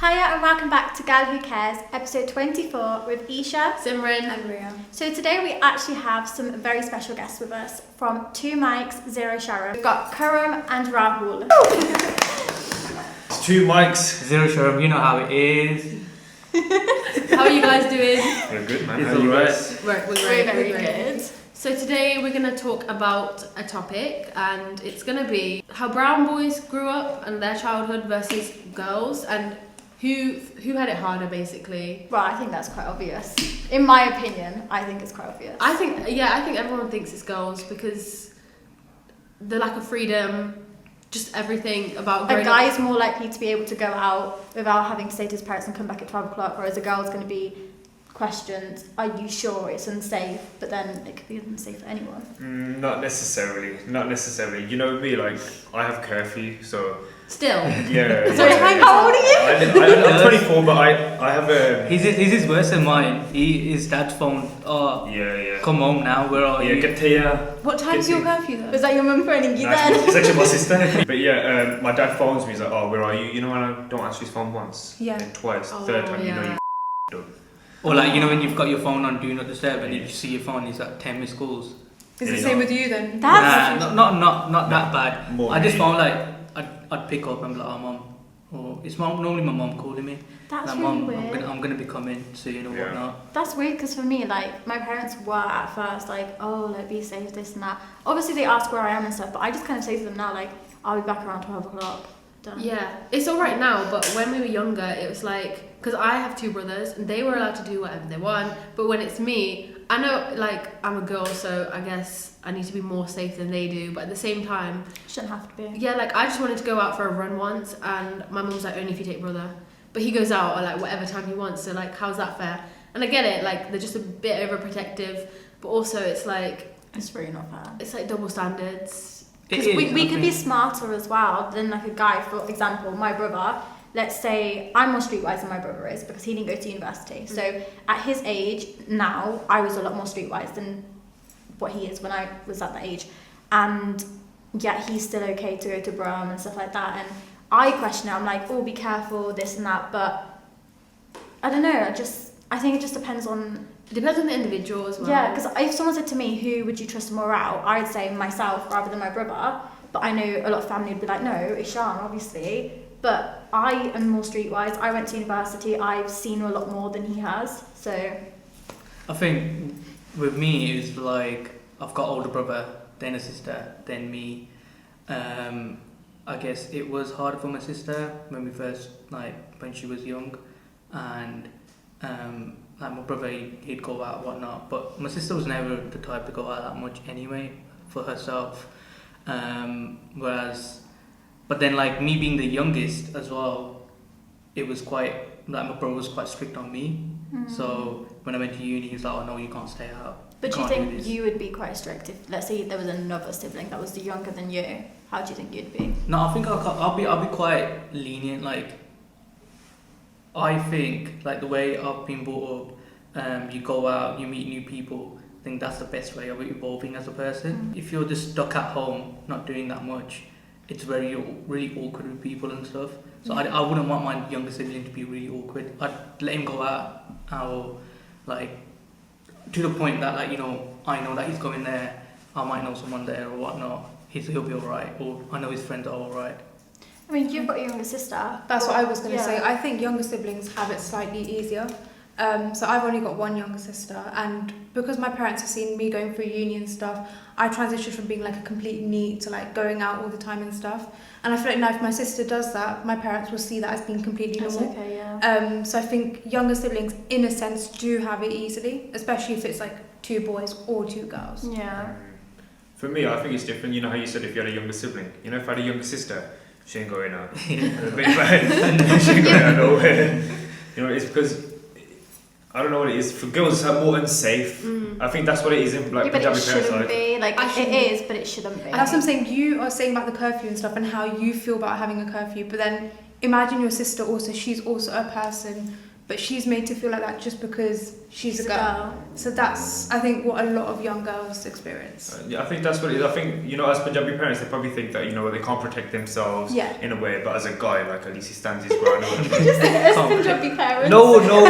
Hiya and welcome back to Gal Who Cares, episode 24 with Isha, Simran and Ria. So today we actually have some very special guests with us from 2 Mics, 0 Sharam. We've got Karam and Rahul. It's 2 Mics, 0 Sharam, you know how it is. How are you guys doing? We're good, man. It's How are you alright. guys? We're Very good. So today we're going to talk about a topic, and it's going to be how brown boys grew up and their childhood versus girls, and who had it harder, basically. Well, I think that's quite obvious. In my opinion, I think it's quite obvious. I think everyone thinks it's girls because the lack of freedom, just everything about A growing guy's up. more likely to be able to go out without having to say to his parents and come back at 12 o'clock, whereas a girl's going to be questioned, are you sure it's unsafe? But then it could be unsafe for anyone. Not necessarily. You know me, like, I have curfew, so... Still. Yeah. So how old are you? I'm 24, but I have a... His is worse than mine. His dad's phone. Oh, Yeah. come home now. Where are you? Yeah, get to ya. What time's your curfew though? Was that your mum phoning you Nah, then? it's actually my sister. But yeah, my dad phones me, he's like, oh, where are you? You know when I don't answer his phone once? Yeah. Then twice. Oh, Third time, you know yeah. you done. Or like, you know when you've got your phone on Do Not Disturb and you see your phone, it's like 10 missed calls. Is Yeah, it the same with you then? That's Not that bad. More. I just found like I'd pick up and be like, oh mum, or it's normally my mum calling me. That's like, really mum, weird. I'm gonna be coming soon or Yeah. whatnot. That's weird because for me, like, my parents were at first like, oh, like, be safe, this and that. Obviously, they ask where I am and stuff, but I just kind of say to them now, like, I'll be back around 12 o'clock. Done. Yeah, it's alright now, but when we were younger, it was like, because I have 2 brothers and they were allowed to do whatever they want, but when it's me, I know, like, I'm a girl, so I guess I need to be more safe than they do, but at the same time, Shouldn't have to be. yeah, like, I just wanted to go out for a run once, and my mum was like, only if you take brother, but he goes out at, like, whatever time he wants, so, like, how's that fair? And I get it, like, they're just a bit overprotective, but also it's like, It's really not fair. it's like double standards. Because It is, we I could be think. smarter as well than, like, a guy. For example, my brother, let's say I'm more streetwise than my brother is because he didn't go to university. So at his age now, I was a lot more streetwise than what he is when I was at that age. And yet he's still okay to go to Brum and stuff like that. And I question it. I'm like, oh, be careful, this and that. But I don't know. I think it just depends on... It depends on the individual as well. Yeah, because if someone said to me, who would you trust more out? I'd say myself rather than my brother. But I know a lot of family would be like, no, it's Sean, obviously. But I am more streetwise. I went to university. I've seen a lot more than he has. So, I think with me it's like I've got older brother, then a sister, then me. I guess it was hard for my sister when we first, like, when she was young, and like my brother, he'd go out and whatnot, but my sister was never the type to go out that much anyway for herself. Whereas, but then, like, me being the youngest as well, it was quite, like, my brother was quite strict on me. So when I went to uni, he was like, oh no, you can't stay out. but do you can't do think this." you would be quite strict if, let's say, there was another sibling that was younger than you? How do you think you'd be? No, I think I'll be quite lenient. Like, I think, like, the way I've been brought up, you go out, you meet new people. I think that's the best way of evolving as a person. If you're just stuck at home, not doing that much, it's really awkward with people and stuff. So I wouldn't want my younger sibling to be really awkward. I'd let him go out, or, like, to the point that, like, you know, I know that he's going there, I might know someone there or whatnot. He'll be alright, or I know his friends are alright. I mean, you've got a younger sister. That's what I was going to Yeah. say. I think younger siblings have it slightly easier. So I've only got one younger sister, and because my parents have seen me going through uni and stuff, I transitioned from being like a complete neat to, like, going out all the time and stuff. And I feel like now if my sister does that, my parents will see that as being completely That's normal. okay, yeah. So I think younger siblings, in a sense, do have it easily, especially if it's like 2 boys or 2 girls. Yeah. For me, I think it's different. You know how you said if you had a younger sibling? You know, if I had a younger sister, she ain't going out. She ain't going out nowhere. You know, it's because... I don't know what it is. For girls, it's more unsafe. I think that's what it is in, like, Yeah, but it Punjabi parents. shouldn't Like, be. Like, I it shouldn't. is, but it shouldn't be. And that's what I'm saying. You are saying about the curfew and stuff and how you feel about having a curfew, but then imagine your sister also, she's also a person but she's made to feel like that just because she's a girl. So that's, I think, what a lot of young girls experience. Yeah, I think that's what it is. I think, you know, as Punjabi parents, they probably think that, you know, they can't protect themselves Yeah. in a way, but as a guy, like, at least he stands his ground. Just as Punjabi parents. No, I'm not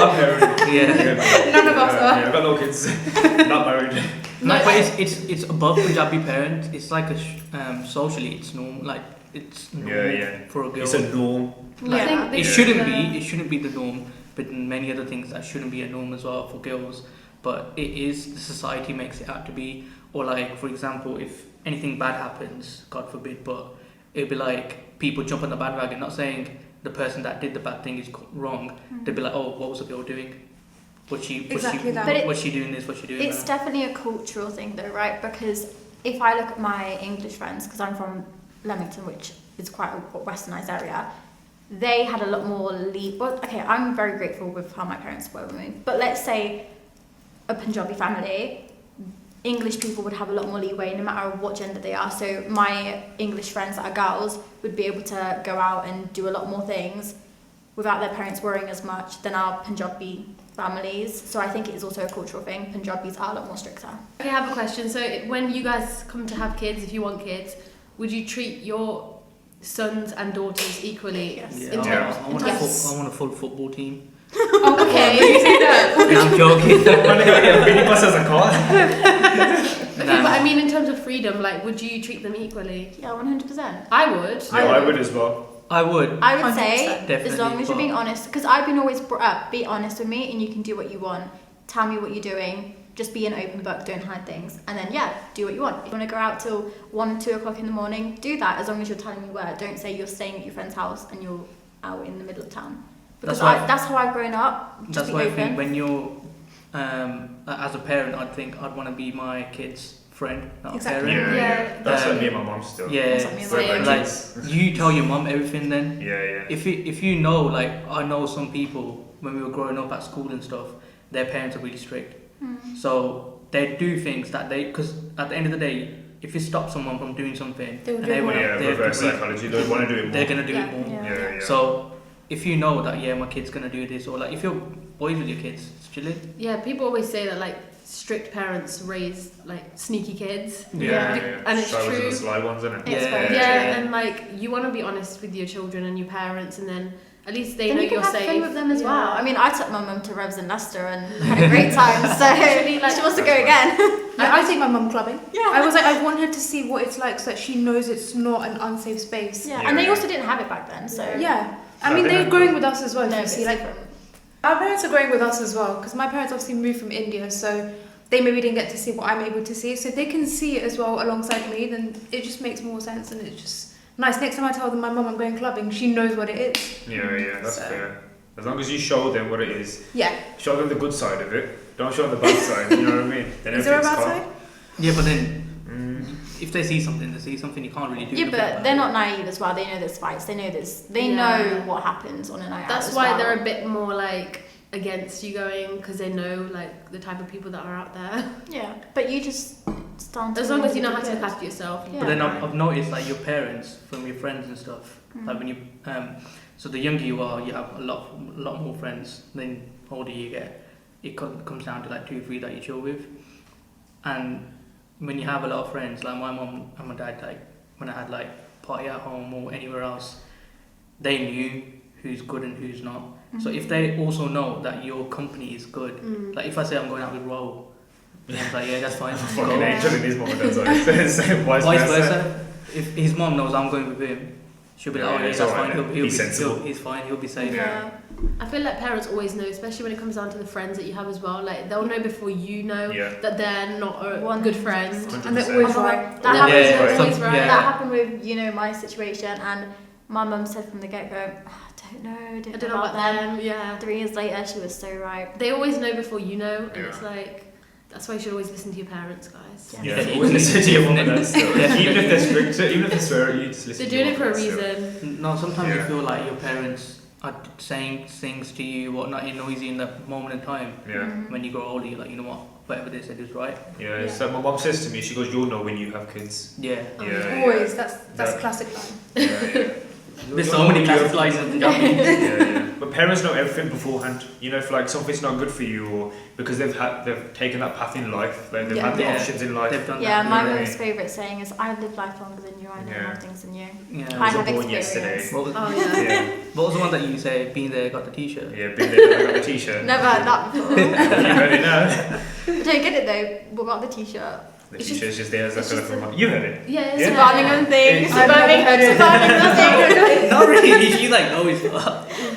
a parent. Yeah. None of us are. Yeah, I've got no kids. Not married. No, but it's above Punjabi parents. It's like socially, it's normal. Like it's normal for a girl. It's a norm. I think It shouldn't be the norm, but many other things that shouldn't be a norm as well for girls. But it is. The society makes it out to be. Or like, for example, if anything bad happens, God forbid, but it'd be like people jump on the bandwagon. Not saying the person that did the bad thing is wrong. They'd be like, oh, what was the girl doing? What's she doing this? What's she doing It's Uh-huh. that? definitely a cultural thing though, right? Because if I look at my English friends, because I'm from Leamington, which is quite a westernised area, they had a lot more well, okay, I'm very grateful with how my parents were with me. But let's say a Punjabi family, English people would have a lot more leeway no matter what gender they are. So my English friends that are girls would be able to go out and do a lot more things without their parents worrying as much than our Punjabi families. So I think it is also a cultural thing. Punjabis are a lot more stricter. Okay, I have a question. So when you guys come to have kids, if you want kids, would you treat your sons and daughters equally? Yes. Yeah, In Yeah. terms, I want Yes. I want a full football team. okay. I'm joking. When I get a mini bus as a car. Okay, but I mean, in terms of freedom, like, would you treat them equally? Yeah, 100%. I would. Yeah, I would as well. I would. I would 100%, say, definitely, as long as you're but- being honest, because I've been always brought up, be honest with me and you can do what you want. Tell me what you're doing. Just be an open book, don't hide things. And then, yeah, do what you want. If you want to go out till 1, 2 o'clock in the morning, do that as long as you're telling me where. Don't say you're staying at your friend's house and you're out in the middle of town. Because that's how I've grown up. Just That's be why I open. think when you're, as a parent, I'd think I'd want to be my kid's friend, not Exactly. a parent. Yeah. That's Um, like me and my mum still. Yeah, That's what me and my We're mum. like like kids. you tell your mum everything then. Yeah. If you know, like I know some people when we were growing up at school and stuff, their parents are really strict. So they do things that because at the end of the day, if you stop someone from doing something, They will and do it everyone more. else, Yeah, reverse psychology. They want to do it more. they're gonna do Yeah. it more. Yeah. Yeah. So if you know that my kid's gonna do this, or like if you're boys with your kids, it's chilling. Yeah, people always say that, like, strict parents raise, like, sneaky kids. Yeah. And it's Shy ones are true. the sly ones, isn't it? It's Yeah. very Yeah, true. and, like, you want to be honest with your children and your parents, and then at least they Then know you can you're have safe. fun with them as Yeah. well. I mean, I took my mum to Revs in Leicester and had a great time, so Actually, like- she wants to go That's again. I take my mum clubbing. Yeah. I was like, I want her to see what it's like so that she knows it's not an unsafe space. Yeah, Yeah. and they also didn't have it back then, so Yeah. I No, mean, they they're have growing to. with us as well. No, You it's see, like different. our parents are growing with us as well because my parents obviously moved from India, so they maybe didn't get to see what I'm able to see. So if they can see it as well alongside me, then it just makes more sense and it's just nice. Next time I tell them my mum I'm going clubbing, she knows what it is. Yeah, that's So- fair. As long as you show them what it is, Yeah. show them the good side of it. Don't show them the bad side. You know what I mean? Then Is there a everything's bad calm. side? Yeah, but then Mm. if they see something, they see something. You can't really do. Yeah, anything but about they're it. not naive as well. They know there's fights. They know they Yeah. know what happens on a night out. That's as why well. they're a bit more, like, against you going, because they know, like, the type of people that are out there. Yeah, but you just stand. As long as you know how to look after yourself. Yeah. But then I've noticed like your parents from your friends and stuff. Like when you so the younger you are, you have a lot more friends. Then older you get, it comes down to like 2 or 3 that you chill with. And when you have a lot of friends, like my mom and my dad, like when I had like party at home or anywhere else, they knew who's good and who's not. So if they also know that your company is good, Mm. like if I say I'm going out with Raoul, then I'm like, yeah, that's fine. Fucking Go. angel in his mum and dad's eyes. Vice Vice versa. versa. If his mom knows I'm going with him, she'll be Yeah, like, oh yeah, it's that's alright fine. then. He'll Be sensible. he's fine. He'll be safe. Yeah. I feel like parents always know, especially when it comes down to the friends that you have as well. Like, they'll know before you know Yeah. that they're not a 100%. good friend. And they're 100%. always right. That Yeah, happens. yeah, with- yeah. Always right. Yeah. That happened with my situation, and my mum said from the get go, I don't I don't know about them. Yeah. 3 years later, she was so right. They always know before you know, and Yeah. it's like, that's why you should always listen to your parents, guys. Yeah. Yeah, always listen to your mum and dad still. Yeah. Even if they're strict, even if they swear at you, just listen They're to your doing it mum for a and dad still. reason. No, sometimes you Yeah. feel like your parents are saying things to you, whatnot, noisy in the moment in time. Yeah. When you grow older, you're like, you know what, whatever they said is right. Yeah, it's like my mum says to me, she goes, you'll know when you have kids. Yeah. Yeah, Always. That's That- classic line. Yeah. There's so many classic lines in Punjabi. Yeah. parents know everything beforehand. You know, if like something's not good for you, or because they've taken that path in life, like they've had the Yeah. options in life. They've done Yeah, that. my you know what I mum's favourite saying is, I live life longer than you, I know Yeah. more things than you. Yeah. I I have was born experience. yesterday. What was, Oh yeah. Yeah, what was the one that you say? Been there, got the t-shirt. yeah, been there, I got the t-shirt. Never heard that before. You heard it now. I don't get it though. What about the t-shirt? The It's t-shirt's just there as it's like just a little. You heard it. Yeah. Yeah. It's Birmingham things. I've never heard it. Birmingham Not really. She like always.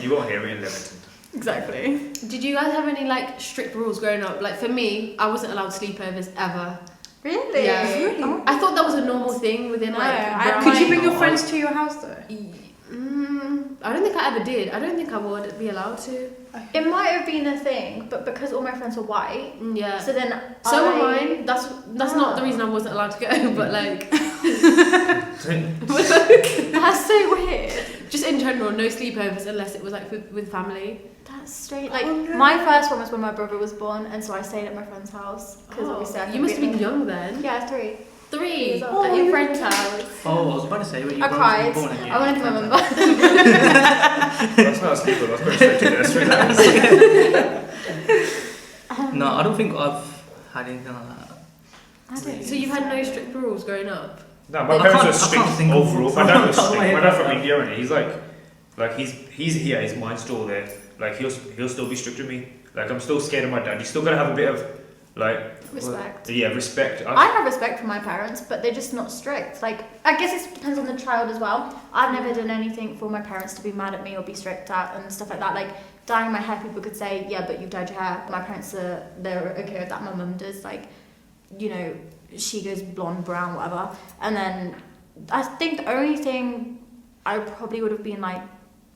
You won't hear it in Leamington. Exactly. Did you guys have any like strict rules growing up? Like for me, I wasn't allowed sleepovers ever. Really? Yeah. Really? Oh. I thought that was a normal thing within No, like. I- brown- Could you bring No, your friends to your house though? I don't think I ever did. I don't think I would be allowed to. It might have been a thing, but because all my friends were white, Yeah. so then So were I- mine. That's not the reason I wasn't allowed to go, but like That's so weird. just in general, no sleepovers unless it was like with family. That's straight. Like Oh, no. my first one was when my brother was born, and so I stayed at my friend's house because obviously I you couldn't must have be been at home. young then. Yeah, 3. 3 Years old. at your friend's house. Oh, I was about to say when you I both cried. been born and you- I wanted to remember. That's not a sleeper. That's pretty straight to the nursery. That is. No, I don't think I've had anything like that. I don't So you've had no strict rules growing up. No, my I parents can't- were I strict can't think of overall. one. My dad was Top of strict. my My head dad right from now. India, and he's like he's here. His mind's still there. Like he'll still be strict with me. Like I'm still scared of my dad. You still gotta have a bit of like Respect. Yeah, respect. I have respect for my parents, but they're just not strict. Like, I guess it depends on the child as well. I've never done anything for my parents to be mad at me or be strict at and stuff like that. Like, dyeing my hair, people could say, yeah, but you've dyed your hair. My parents they're okay with that. My mum does, like, you know, she goes blonde, brown, whatever. And then I think the only thing I probably would have been like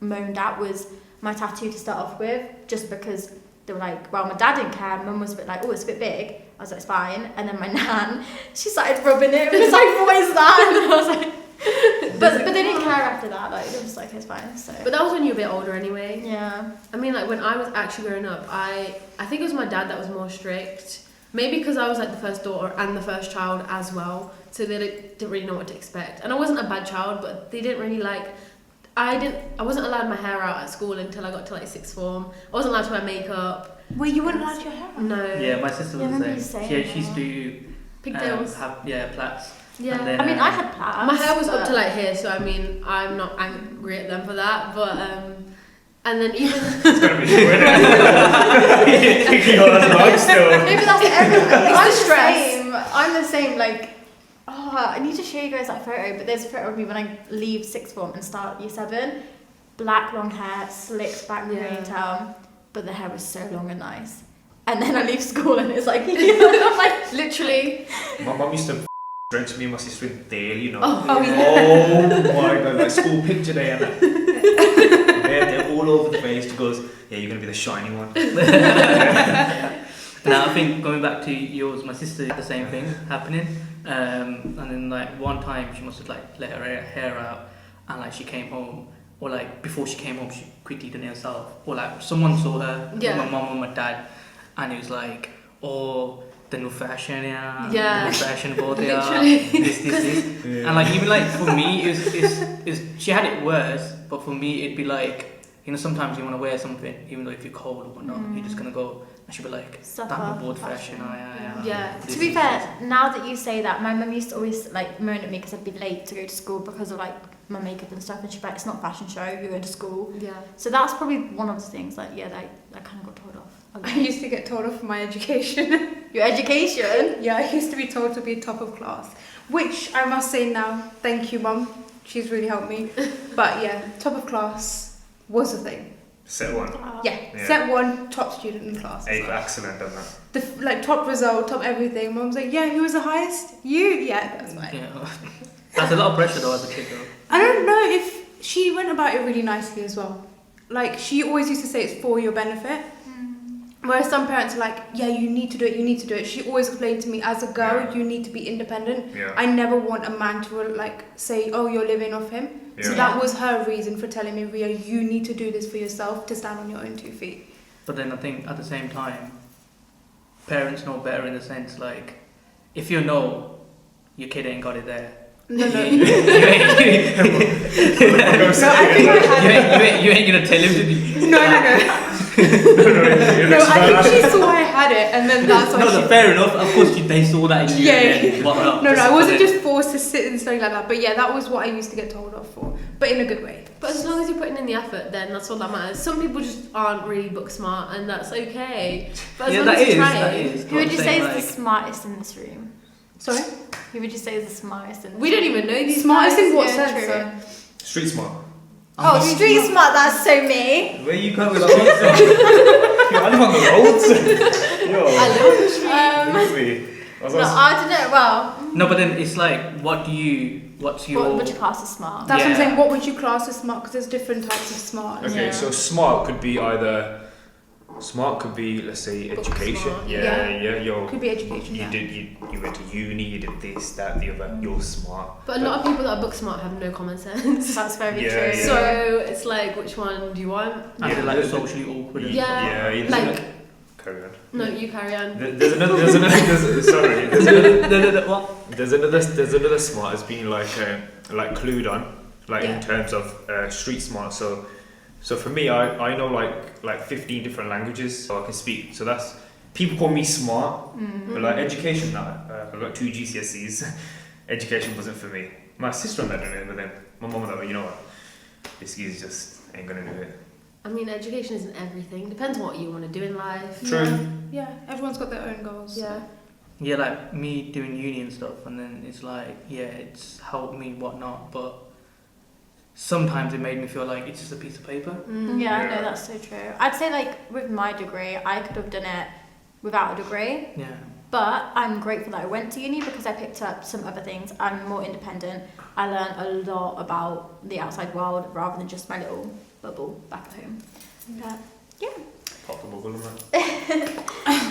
moaned at was my tattoo to start off with, just because they were like, well, my dad didn't care. Mum was a bit like, oh, it's a bit big. I was like, it's fine. And then my nan, she started rubbing it. It was like, what is that? And I was like, but they didn't care after that. Like, they were just like, it's fine. So But that was when you were a bit older anyway. yeah. I mean, like when I was actually growing up, I think it was my dad that was more strict. Maybe because I was like the first daughter and the first child as well, so they didn't really know what to expect. And I wasn't a bad child, but they didn't really like. I wasn't allowed my hair out at school until I got to like sixth form. I wasn't allowed to wear makeup. Well, you weren't allowed your hair out? No. Yeah, my sister Yeah, I was remember you the same. saying She used that. to do Pigtails. plaits. Yeah. And then, I mean, I had plans. My hair was up to but- like here, so I mean, I'm not angry at them for that. But and then even It's gonna be short. You're alive still. Maybe that's everything. I'm the stress. the same. I'm the same. Like, oh, I need to show you guys that photo. But there's a photo of me when I leave sixth form and start year 7. Black long hair, slicked back Yeah. ponytail, but the hair was so long and nice. And then I leave school and it's like, I'm like, literally, My mum used to drench me and my sister in Dale, you know. Oh, Oh my god, like school picture day and that. They're all over the face. She goes, yeah, you're gonna be the shiny one. Now I think going back to yours, my sister did the same thing happening. And then like one time she must have like let her hair out, and like she came home, or like before she came home she quickly done it herself, or like someone saw her, Yeah. my mum or my dad, and it was like, oh, the new fashion, Yeah. the new fashion board, Literally. this. Yeah. And like even like for me, is she had it worse, but for me it'd be like, you know, sometimes you want to wear something, even though if you're cold or whatnot, you're just gonna go, and she'd be like, Stuff that up, new board fashion. fashion, Yeah. this to be is- fair, now that you say that, my mum used to always like moan at me because I'd be late to go to school because of like my makeup and stuff. And she'd be like, it's not a fashion show, you're going to school. yeah. So that's probably one of the things that, yeah, that I kind of got told off. I used to get told off for my education. Your education? Yeah, I used to be told to be top of class, which I must say now, thank you, Mum. She's really helped me. But yeah, top of class was a thing. Set one. Yeah, Yeah. set 1, top student in class. as Hey, well. excellent on that. The like top result, top everything. Mum's like, yeah, who was the highest? You? Yeah, that's fine. Yeah. That's a lot of pressure though as a kid though. I don't know if she went about it really nicely as well. Like, she always used to say it's for your benefit. Whereas some parents are like, yeah, you need to do it, you need to do it. She always explained to me, as a girl, Yeah. you need to be independent. Yeah. I never want a man to like say, oh, you're living off him. So Yeah. that was her reason for telling me, Ria, you need to do this for yourself to stand on your own 2 feet. But then I think at the same time, parents know better in the sense like, if you know your kid ain't got it there, No, no. You ain't gonna tell him to do. No, I think she saw I had it, and then that's why No, she... fair enough. Of course, they saw that in you. Yeah. And whatnot. No, I wasn't just forced to sit and study like that. But yeah, that was what I used to get told off for. But in a good way. But as long as you're putting in the effort, then that's all that matters. Some people just aren't really book smart, and that's okay. But as Yeah, long that as you're is, trying, that is. Who would you say is Like- the smartest in this room? Sorry? Who would you say is the smartest in this we don't even know these Smartest guys. in what Yeah, sense? true. Street smart. Oh, street smart, that's so me. Where you come with that one from? Yo, I live on the roads. Yo. I live on the street. Honestly. I was No, like, I don't know, well, No, but then it's like, what's your... what would you class as smart? That's what I'm Yeah. saying. What would you class as smart? Because there's different types of smart. okay, Yeah. so smart could be either. Smart could be, let's say, Book education. smart. Yeah. Yo. Could be education. You Yeah. did. You went to uni. You did this, that, the other. You're smart. But a lot of people that are book smart have no common sense. That's very Yeah, true. yeah. So it's like, which one do you want? I feel Yeah, like there's- socially awkward. and Yeah. Yeah. There's Like- another- carry on. No, you carry on. There's another. There's another. Sorry. There's another. What? There's another smart as being like clued on, like Yeah. in terms of street smart. So for me, I know like 15 different languages, so I can speak. So that's people call me smart, but like education, I got 2 GCSEs. Education wasn't for me. My sister and that done it, but then my mum and that, you know what? This geez just ain't gonna do it. I mean, education isn't everything. Depends on what you want to do in life. True. Yeah. Everyone's got their own goals. Yeah. Yeah, like me doing uni and stuff, and then it's like, yeah, it's helped me, whatnot, but sometimes it made me feel like it's just a piece of paper. Mm. Yeah, Yeah. no, that's so true. I'd say like with my degree, I could have done it without a degree, Yeah. but I'm grateful that I went to uni because I picked up some other things. I'm more independent. I learned a lot about the outside world rather than just my little bubble back at home. But, Pop the bubble on that.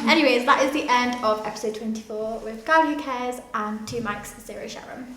anyways, that is the end of episode 24 with Girl Who Cares and 2 Mics, 0 Sharon.